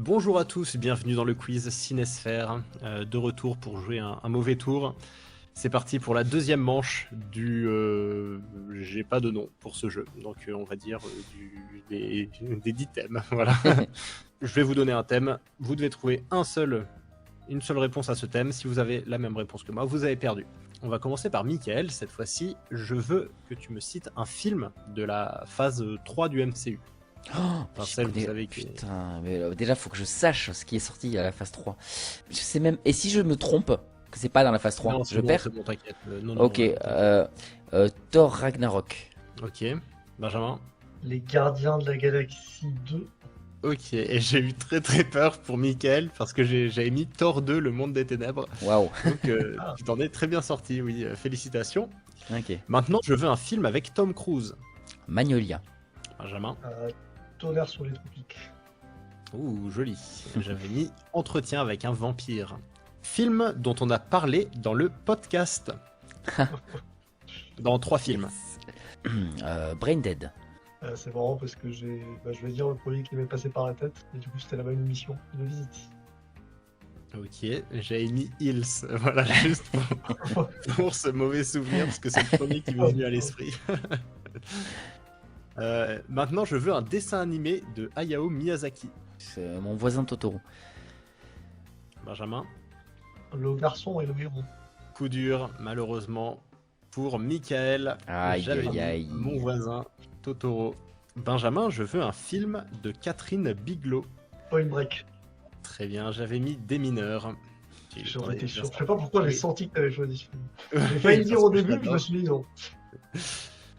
Bonjour à tous, bienvenue dans le quiz Cinesphère. De retour pour jouer un mauvais tour. C'est parti pour la deuxième manche du... j'ai pas de nom pour ce jeu, donc on va dire des 10 thèmes. Voilà. Je vais vous donner un thème, vous devez trouver une seule réponse à ce thème. Si vous avez la même réponse que moi, vous avez perdu. On va commencer par Mickaël. Cette fois-ci, je veux que tu me cites un film de la phase 3 du MCU. Oh, Celle, vous savez que... Putain, mais déjà faut que je sache ce qui est sorti à la phase 3. Je sais même. Et si je me trompe, que c'est pas dans la phase 3, Non, je perds. C'est bon, t'inquiète. Non, ok, Thor Ragnarok. Ok, Benjamin. Les Gardiens de la Galaxie 2. Ok, et j'ai eu très très peur pour Mickaël parce que j'avais mis Thor 2, le monde des ténèbres. Waouh. Donc tu t'en es très bien sorti, oui, félicitations. Ok. Maintenant, je veux un film avec Tom Cruise. Magnolia. Benjamin. Tonnerre sur les tropiques. Ouh, joli. J'avais mis Entretien avec un vampire. Film dont on a parlé dans le podcast. Dans 3 films. Brain Dead. C'est marrant parce que je vais dire le premier qui m'est passé par la tête. Et du coup, c'était la même émission de visite. Ok, j'avais mis Hills. Voilà, juste pour ce mauvais souvenir parce que c'est le premier qui m'est venu à l'esprit. Maintenant, je veux un dessin animé de Hayao Miyazaki. C'est mon voisin Totoro. Benjamin. Le garçon et le héros. Coup dur, malheureusement, pour Mickaël. Aïe, J'avais aïe, mis aïe. mon voisin Totoro. Benjamin, je veux un film de Catherine Bigelow. Point Break. Très bien, j'avais mis Des mineurs. J'aurais été sûr. Je sais pas pourquoi j'ai senti que t'avais choisi ce film. J'ai Oui, failli le dire au parce que début, je j'adore. me suis dit non.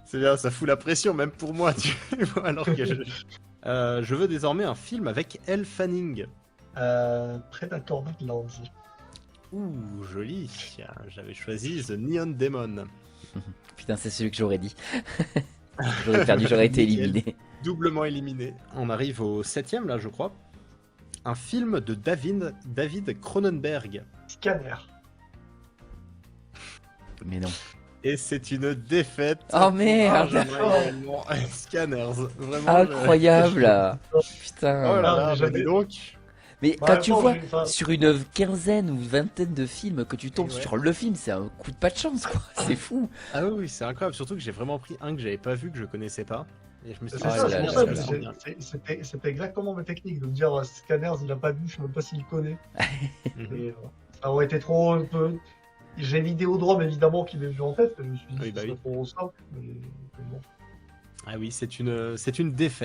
C'est bien, ça fout la pression même pour moi. Tu vois, alors que je veux désormais un film avec Elle Fanning. Predator Badlands. Ouh, joli. J'avais choisi The Neon Demon. Putain, c'est celui que j'aurais dit. J'aurais perdu, j'aurais été éliminé. Doublement éliminé. On arrive au 7ème là, je crois. Un film de David Cronenberg. Scanner. Mais non. Et c'est une défaite. Oh merde. J'aimerais également Scanners. Vraiment. Incroyable. Putain. Oh là là, déjà bah dis des- donc. Mais Bah, quand tu bon, vois enfin, sur une quinzaine ou vingtaine de films que tu tombes Ouais. sur le film, c'est un coup de pas de chance quoi. C'est fou. Ah oui, c'est incroyable. Surtout que j'ai vraiment pris un que j'avais pas vu, que je connaissais pas. Et je me suis C'est dit, Ah, ça, là, c'est pour là, ça là, que là. c'était exactement ma technique de me dire Scanners, il a pas vu, je sais même pas s'il connaît. Mhm. Et, ça aurait été trop un peu. J'ai Vidéodrome évidemment qui m'est venu en tête, je me suis dit Oui, que bah ce oui. serait trop simple, mais bon. Ah oui, c'est une défaite.